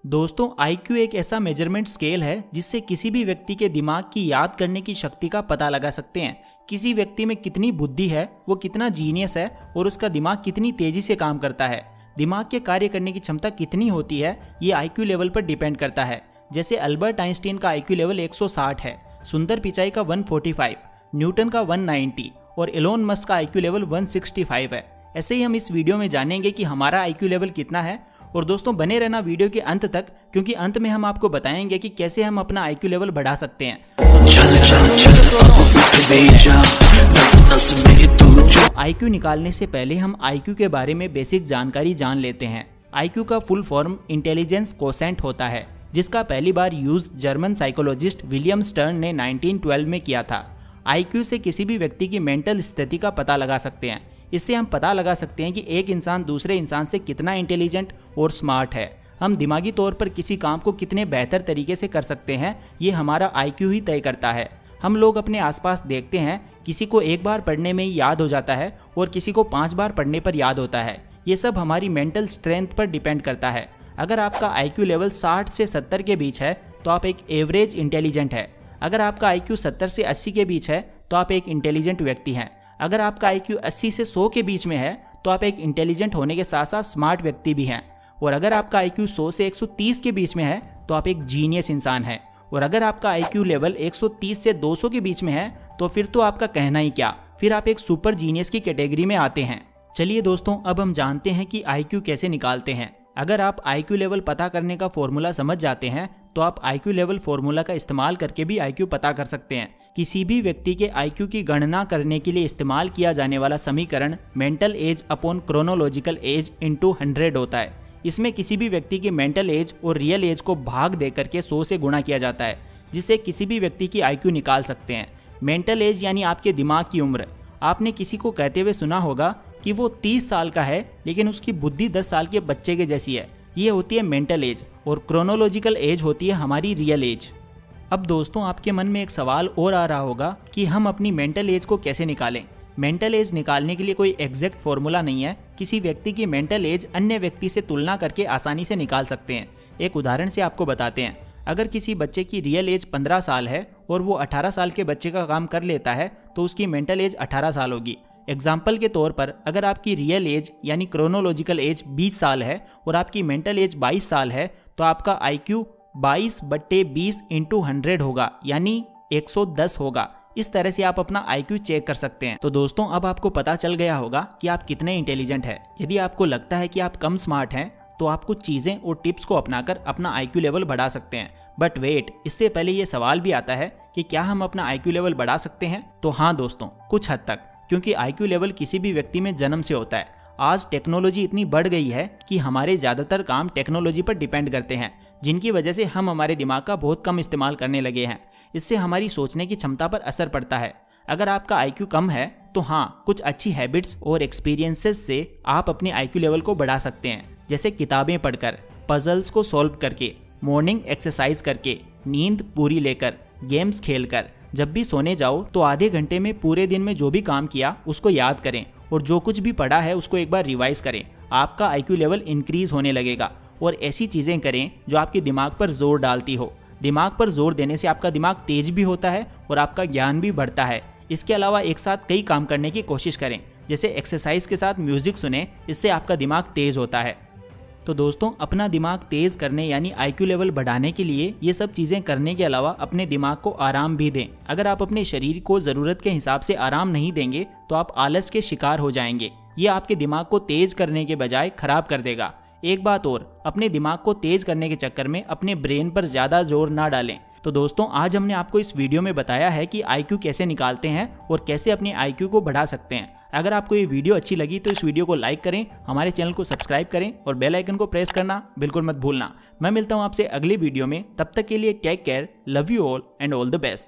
दोस्तों IQ एक ऐसा मेजरमेंट स्केल है जिससे किसी भी व्यक्ति के दिमाग की याद करने की शक्ति का पता लगा सकते हैं। किसी व्यक्ति में कितनी बुद्धि है, वो कितना जीनियस है और उसका दिमाग कितनी तेजी से काम करता है। दिमाग के कार्य करने की क्षमता कितनी होती है ये IQ लेवल पर डिपेंड करता है। जैसे अल्बर्ट आइंस्टीन का IQ लेवल 160 है, सुंदर पिचाई का 145, न्यूटन का 190 और एलोन मस्क का IQ लेवल 165 है। ऐसे ही हम इस वीडियो में जानेंगे कि हमारा IQ लेवल कितना है। और दोस्तों बने रहना वीडियो के अंत तक, क्योंकि अंत में हम आपको बताएंगे कि कैसे हम अपना IQ लेवल बढ़ा सकते हैं। IQ निकालने से पहले हम IQ के बारे में बेसिक जानकारी जान लेते हैं। IQ का फुल फॉर्म इंटेलिजेंस कोसेंट होता है, जिसका पहली बार use German psychologist William Stern ने 1912 में किया था। IQ से किसी भी व्यक्ति की मेंटल स्थिति का पता लगा सकते हैं। इससे हम पता लगा सकते हैं कि एक इंसान दूसरे इंसान से कितना इंटेलिजेंट और स्मार्ट है। हम दिमागी तौर पर किसी काम को कितने बेहतर तरीके से कर सकते हैं, ये हमारा IQ ही तय करता है। हम लोग अपने आसपास देखते हैं, किसी को एक बार पढ़ने में ही याद हो जाता है और किसी को 5 बार पढ़ने पर याद होता है। ये सब हमारी मेंटल स्ट्रेंथ पर डिपेंड करता है। अगर आपका IQ लेवल 60 से 70 के बीच है तो आप एक एवरेज इंटेलिजेंट है। अगर आपका IQ 70 से 80 के बीच है तो आप एक इंटेलिजेंट व्यक्ति हैं। अगर आपका IQ 80 से 100 के बीच में है तो आप एक इंटेलिजेंट होने के साथ साथ स्मार्ट व्यक्ति भी हैं। और अगर आपका IQ 100 से 130 के बीच में है तो आप एक जीनियस इंसान हैं। और अगर आपका IQ लेवल 130 से 200 के बीच में है तो फिर तो आपका कहना ही क्या, फिर आप एक सुपर जीनियस की कैटेगरी में आते हैं। चलिए दोस्तों, अब हम जानते हैं कि IQ कैसे निकालते हैं। अगर आप IQ लेवल पता करने का फॉर्मूला समझ जाते हैं तो आप IQ लेवल फॉर्मूला का इस्तेमाल करके भी IQ पता कर सकते हैं। किसी भी व्यक्ति के IQ की गणना करने के लिए इस्तेमाल किया जाने वाला समीकरण mental as upon chronological age into 100 होता है। इसमें किसी भी व्यक्ति की मेंटल एज और रियल एज को भाग दे करके 100 से गुणा किया जाता है, जिससे किसी भी व्यक्ति की IQ निकाल सकते हैं। मेंटल एज यानी आपके दिमाग की उम्र। आपने किसी को कहते हुए सुना होगा कि वो 30 साल का है लेकिन उसकी बुद्धि 10 साल के बच्चे के जैसी है। ये होती है मेंटल एज और क्रोनोलॉजिकल एज होती है हमारी रियल एज। अब दोस्तों आपके मन में एक सवाल और आ रहा होगा कि हम अपनी मेंटल एज को कैसे निकालें। मेंटल एज निकालने के लिए कोई एग्जैक्ट फॉर्मूला नहीं है। किसी व्यक्ति की मेंटल एज अन्य व्यक्ति से तुलना करके आसानी से निकाल सकते हैं। एक उदाहरण से आपको बताते हैं। अगर किसी बच्चे की रियल एज 15 साल है और वो 18 साल के बच्चे का काम कर लेता है तो उसकी मेंटल एज 18 साल होगी। एग्जाम्पल के तौर पर अगर आपकी रियल एज यानी क्रोनोलॉजिकल एज 20 साल है और आपकी मेंटल एज 22 साल है तो आपका IQ 22/20 इंटू 100 होगा, यानी 110 होगा। इस तरह से आप अपना IQ चेक कर सकते हैं। तो दोस्तों अब आपको पता चल गया होगा कि आप कितने इंटेलिजेंट हैं। यदि आपको लगता है कि आप कम स्मार्ट हैं तो आप कुछ चीज़ें और टिप्स को अपनाकर अपना IQ लेवल बढ़ा सकते हैं। बट वेट, इससे पहले ये सवाल भी आता है कि क्या हम अपना IQ लेवल बढ़ा सकते हैं? तो हाँ दोस्तों, कुछ हद तक, क्योंकि IQ लेवल किसी भी व्यक्ति में जन्म से होता है। आज टेक्नोलॉजी इतनी बढ़ गई है कि हमारे ज़्यादातर काम टेक्नोलॉजी पर डिपेंड करते हैं, जिनकी वजह से हम हमारे दिमाग का बहुत कम इस्तेमाल करने लगे हैं। इससे हमारी सोचने की क्षमता पर असर पड़ता है। अगर आपका IQ कम है तो हाँ, कुछ अच्छी हैबिट्स और एक्सपीरियंसेस से आप अपने IQ लेवल को बढ़ा सकते हैं। जैसे किताबें पढ़कर, पजल्स को सॉल्व करके, मॉर्निंग एक्सरसाइज करके, नींद पूरी लेकर, गेम्स खेलकर। जब भी सोने जाओ तो आधे घंटे में पूरे दिन में जो भी काम किया उसको याद करें और जो कुछ भी पढ़ा है उसको एक बार रिवाइज करें। आपका IQ लेवल इंक्रीज होने लगेगा। और ऐसी चीज़ें करें जो आपके दिमाग पर जोर डालती हो। दिमाग पर जोर देने से आपका दिमाग तेज भी होता है और आपका ज्ञान भी बढ़ता है। इसके अलावा एक साथ कई काम करने की कोशिश करें, जैसे एक्सरसाइज के साथ म्यूजिक सुने, इससे आपका दिमाग तेज होता है। तो दोस्तों अपना दिमाग तेज करने यानी IQ लेवल बढ़ाने के लिए ये सब चीज़ें करने के अलावा अपने दिमाग को आराम भी दें। अगर आप अपने शरीर को ज़रूरत के हिसाब से आराम नहीं देंगे तो आप आलस के शिकार हो जाएंगे। ये आपके दिमाग को तेज करने के बजाय खराब कर देगा। एक बात और, अपने दिमाग को तेज करने के चक्कर में अपने ब्रेन पर ज़्यादा जोर ना डालें। तो दोस्तों आज हमने आपको इस वीडियो में बताया है कि IQ कैसे निकालते हैं और कैसे अपने IQ को बढ़ा सकते हैं। अगर आपको ये वीडियो अच्छी लगी तो इस वीडियो को लाइक करें, हमारे चैनल को सब्सक्राइब करें और बेल आइकन को प्रेस करना बिल्कुल मत भूलना। मैं मिलता हूँ आपसे अगले वीडियो में। तब तक के लिए take care, love you all and all the best.